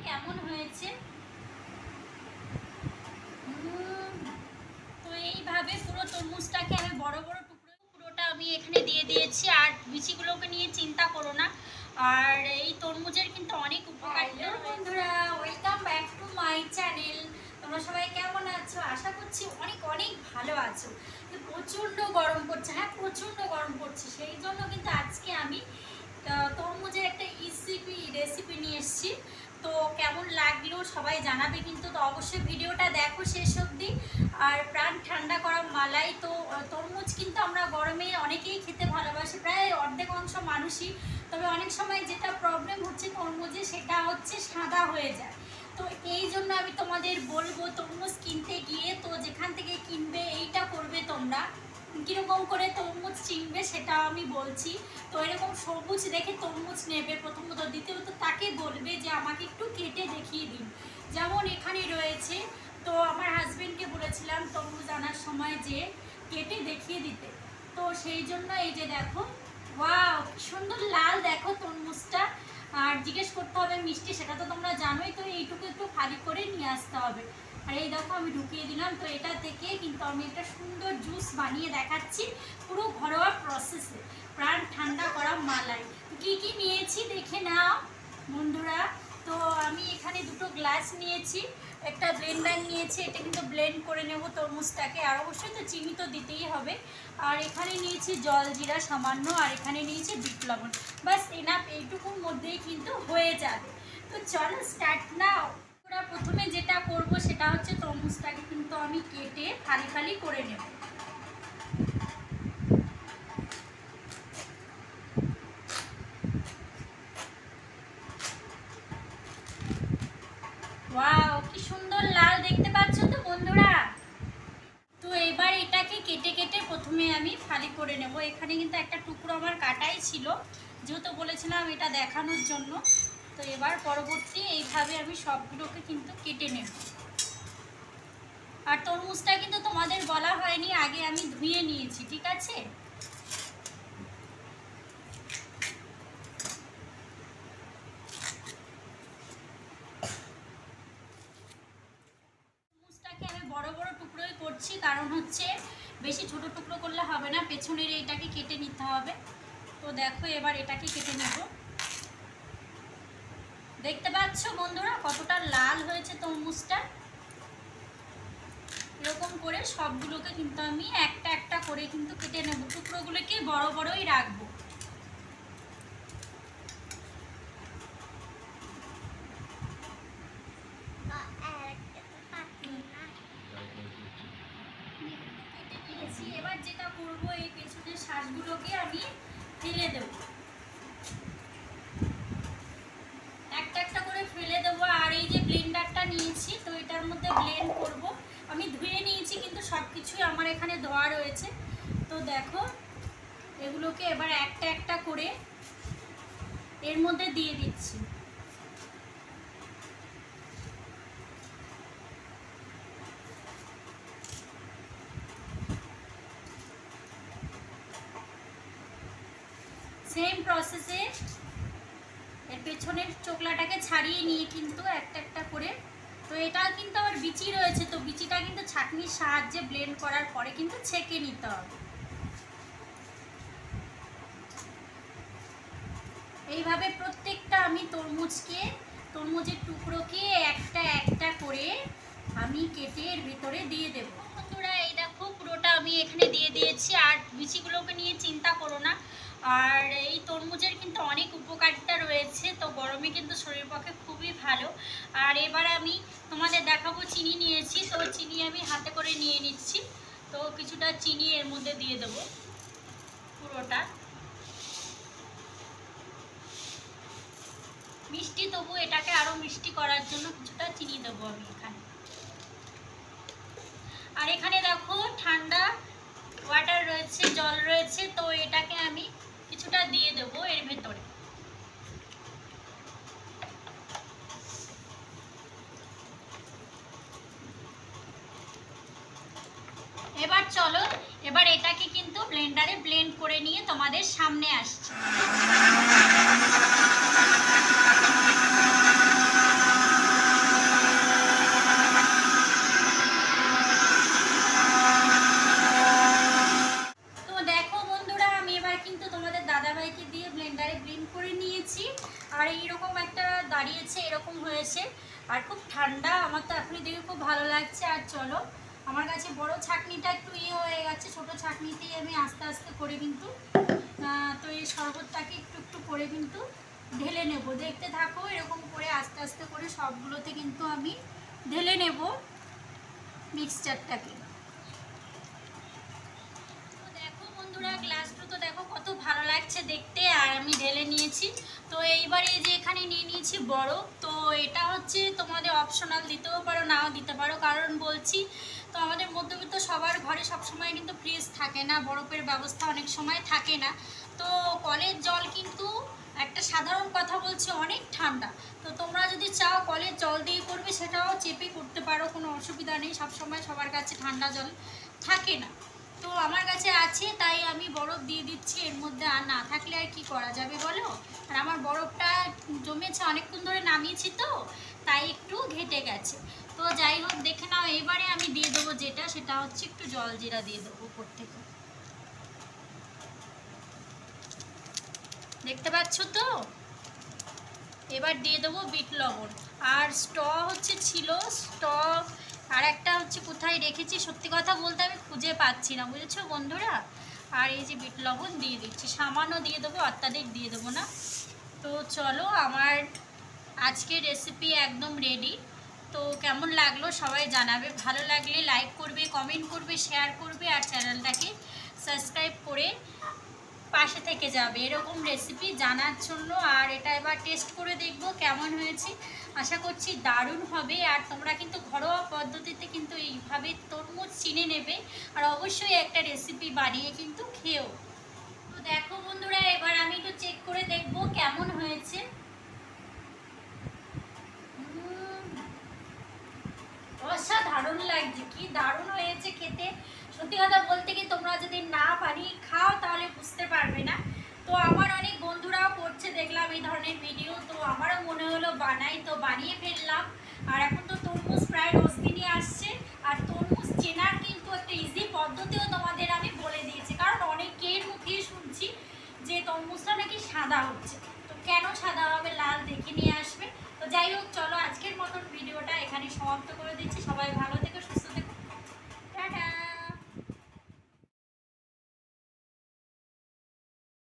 কেমন হয়েছে। তো এইভাবে পুরো তরমুজটাকে আমি বড় বড় টুকরো পুরোটা আমি এখানে দিয়ে দিয়েছি। আর বিচিগুলোকে নিয়ে চিন্তা করো না। আর এই তরমুজের কিন্তু অনেক উপকারিতা। বন্ধুরা, welcome back to my channel. তোমরা সবাই কেমন আছো? আশা করছি অনেক অনেক ভালো আছো। প্রচণ্ড গরম পড়ছে, হ্যাঁ প্রচণ্ড গরম পড়ছে। সেই জন্য কিন্তু আজকে আমি তরমুজের একটা রেসিপি নিয়ে এসেছি। তো কেমন লাগলো সবাই জানাবে কিন্তু। তো অবশ্যই ভিডিওটা দেখো শেষ অবধি। আর প্রাণ ঠান্ডা করা মালাই। তো তরমুজ কিন্তু আমরা গরমে অনেকেই খেতে ভালোবাসি, প্রায় অর্ধেক অংশ মানুষই। তবে অনেক সময় যেটা প্রবলেম হচ্ছে তরমুজে, সেটা হচ্ছে সাদা হয়ে যায়। তো এই জন্য আমি তোমাদের বলবো, তরমুজ কিনতে গিয়ে তো যেখান থেকে কিনবে এইটা করবে তোমরা। কীরকম করে তরমুজ চিনবে সেটা আমি বলছি। তো এরকম সবুজ দেখে তরমুজ নেবে প্রথমত। দ্বিতীয়ত তাকে বলবে যে আমাকে একটু কেটে দেখিয়ে দিন। যেমন এখানে রয়েছে, তো আমার হাজবেন্ডকে বলেছিলাম তরমুজ আনার সময় যে কেটে দেখিয়ে দিতে। তো সেই জন্য এই যে দেখো, ওয়াও কি সুন্দর লাল দেখো তরমুজটা। আর জিজ্ঞেস করতে হবে মিষ্টি, সেটা তো তোমরা জানোই। তো এইটুকু একটু খালি করে নিয়ে আসতে হবে। আর এই দেখো আমি ঢুকিয়ে দিলাম। তো এটা থেকে কিন্তু আমি একটা সুন্দর জুস বানিয়ে দেখাচ্ছি, পুরো ঘরোয়া প্রসেসে। প্রাণ ঠান্ডা করা মালাই। কি কি নিয়েছি দেখে নাও বন্ধুরা। তো আমি এখানে দুটো গ্লাস নিয়েছি, একটা ব্লেন্ডার নিয়েছি। এটা কিন্তু ব্লেন্ড করে নেব তরমুজটাকে। আর অবশ্যই তো চিনি তো দিতেই হবে। আর এখানে নিয়েছি জল জিরা সামান্য। আর এখানে নিয়েছি বিট লবণ। বাস এনাফ, এইটুকুর মধ্যেই কিন্তু হয়ে যাবে। তো চলো স্টার্ট নাও। প্রথমে যেটা করব সেটা হচ্ছে তরমুজটাকে কিন্তু আমি কেটে ফালি ফালি করে নেব। ওয়াও কি সুন্দর লাল দেখতে পাচ্ছ তো বন্ধুরা। তো এবার এটাকে কেটে কেটে প্রথমে আমি ফালি করে নেব। এখানে কিন্তু একটা টুকরো আমার কাটাই ছিল, যেহেতু বলেছিলাম এটা দেখানোর জন্য। তো এবার পরবর্তী এইভাবে আমি সবগুলোকে কিন্তু কেটে নেব। আর তরমুজটা কিন্তু তোমাদের বলা হয়নি, আগে আমি ধুয়ে নিয়েছি, ঠিক আছে। তরমুজটাকে আমি বড় বড় টুকরোই করছি, কারণ হচ্ছে বেশি ছোট টুকরো করলে হবে না, পেছনের এইটাকে কেটে নিতে হবে। তো দেখো এবার এটাকে কেটে নেব। দেখতে পাচ্ছ বন্ধুরা কতটা লাল হয়েছে তরমুজটা। এরকম করে সবগুলোকে কিন্তু আমি একটা একটা করে কিন্তু কেটে নেব। টুকরোগুলোকে বড় বড়ই রাখবো। এবার যেটা করবো, এই পেছনের শ্বাসগুলোকে আমি ফেলে দেব, একটা একটা করে ফেলে দেবো। আর এই যে ব্লেন্ডারটা নিয়েছি, তো এটার মধ্যে ব্লেন্ড করব। আমি ধুয়ে নিয়েছি কিন্তু সব কিছুই আমার এখানে ধোয়া রয়েছে। তো দেখো এগুলোকে এবার একটা একটা করে এর মধ্যে দিয়ে দিচ্ছি। সেম প্রসেসে এর পেছনের চোকলাটাকে ছাড়িয়ে নিয়ে কিন্তু একটা একটা করে। তো এটা কিন্তু আবার বিচি রয়েছে, তো বিচিটা কিন্তু ছাঁকনির সাহায্যে ব্লেন্ড করার পরে কিন্তু ছেঁকে নিতে হবে। এইভাবে প্রত্যেকটা আমি তরমুজের টুকরোকে একটা একটা করে আমি কেটে এর ভিতরে দিয়ে দেব। বন্ধুরা এই দেখো পুরোটা আমি এখানে দিয়ে দিয়েছি। আর বিচিগুলোকে নিয়ে চিন্তা করো না। আর এই তরমুজের কিন্তু অনেক উপকারিতা রয়েছে, তো গরমে কিন্তু শরীর পক্ষে খুবই ভালো। আর এবার আমি তোমাদের দেখাবো চিনি নিয়েছি। তো চিনি আমি হাতে করে নিয়ে নিচ্ছি। তো কিছুটা চিনি এর মধ্যে দিয়ে দেবো পুরোটা। মিষ্টি, তবু এটাকে আরো মিষ্টি করার জন্য কিছুটা চিনি দেবো আমি এখানে। আর এখানে দেখো ঠান্ডা ওয়াটার রয়েছে, জল রয়েছে। তো এটাকে আমি কিছুটা দিয়ে দেবো এর ভেতরে। এবার চলো, এবার এটাকে কিন্তু ব্লেন্ডারে ব্লেন্ড করে নিয়ে তোমাদের সামনে আসছি। নিয়েছি আর এইরকম একটা দাঁড়িয়েছে, এরকম হয়েছে আর খুব ঠান্ডা। আমার তো এখনই দেখে খুব ভালো লাগছে। আর চলো, আমার কাছে বড় ছাঁকনিটা একটু হয়ে গেছে, ছোট ছাঁকনিতেই আমি আস্তে আস্তে করে কিন্তু তো এই শরবতটাকে একটু একটু করে কিন্তু ঢেলে নেব। দেখতে থাকো, এরকম করে আস্তে আস্তে করে সবগুলোতে কিন্তু আমি ঢেলে নেব মিক্সচারটাকে। তো দেখো বন্ধুরা, গ্লাসটা তো দেখো কত ভালো লাগছে দেখতে, আর আমি ঢেলে নিয়েছি। তো এইবারে যে এখানে নিয়ে নিয়েছি বরফ। তো এটা হচ্ছে তোমাদের অপশনাল, দিতেও পারো নাও দিতে পারো, কারণ বলছি তো আমাদের মধ্যবিত্ত সবার ঘরে সবসময় কিন্তু ফ্রিজ থাকে না, বরফের ব্যবস্থা অনেক সময় থাকে না। তো কলের জল কিন্তু একটা সাধারণ কথা বলছি অনেক ঠান্ডা। তো তোমরা যদি চাও কলের জল দিয়ে করবে, সেটাও চেপে করতে পারো, কোনো অসুবিধা নেই। সবসময় সবার কাছে ঠান্ডা জল থাকে না, তো আমার কাছে আছে তাই আমি বরফ দিয়ে দিচ্ছি এর মধ্যে। আর না থাকলে আর কি করা যাবে বলো। আর আমার বরফটা জমেছে, অনেকক্ষণ ধরে নামিয়েছি তো তাই একটু ঘেটে গেছে। তো যাই হোক, দেখে নাও। এবারে আমি দিয়ে দেবো যেটা, সেটা হচ্ছে একটু জলজিরা দিয়ে দেবো উপর থেকে। দেখতে পাচ্ছ তো? এবার দিয়ে দেবো বিট লবণ। আর ছিল স্ট, আর একটা হচ্ছে কোথায় রেখেছি, সত্যি কথা বলতে আমি খুঁজে পাচ্ছি না, বুঝেছো বন্ধুরা। আর এই যে বিট লবণ দিয়ে দিচ্ছি, সামান্য দিয়ে দেবো, অত্যাধিক দিয়ে দেবো না। তো চলো, আমার আজকের রেসিপি একদম রেডি। তো কেমন লাগলো সবাই জানাবে, ভালো লাগলে লাইক করবে, কমেন্ট করবে, শেয়ার করবে, আর চ্যানেলটাকে সাবস্ক্রাইব করে পাশে থেকে যাবে এরকম রেসিপি জানার জন্য। আর এটা এবার টেস্ট করে দেখবো কেমন হয়েছে, আশা করছি দারুণ হবে। আর তোমরা কিন্তু ঘরোয়া পদ্ধতিতে কিন্তু এইভাবে তরমুজ চিনে নেবে, আর অবশ্যই একটা রেসিপি বানিয়ে কিন্তু খেও। তো দেখো বন্ধুরা, এবার আমি একটু চেক করে দেখবো কেমন হয়েছে। অসাধারণ লাগছে, কি দারুণ হয়েছে খেতে। সত্যি কথা বলতে কি, তোমরা যদি না বানিয়ে খাও তাহলে বুঝতে পারবে না। তো আমার অনেক বন্ধুরাও করছে দেখলাম এই ধরনের ভিডিও, তো আমারও মনে হলো বানাই, তো বানিয়ে ফেললাম। আর এখন তো তরমুজ প্রায় রোজ দিনই আসছে, আর তরমুজ চেনার কিন্তু একটা ইজি পদ্ধতিও তোমাদের আমি বলে দিয়েছি। কারণ অনেকের মুখে শুনছি যে তরমুজটা নাকি সাদা হচ্ছে, তো কেন সাদা হবে, লাল দেখে নিয়ে আসবে। তো যাই হোক, চলো আজকের মতন ভিডিওটা এখানে সমাপ্ত করে দিচ্ছি। সবাই ভালো থেকো।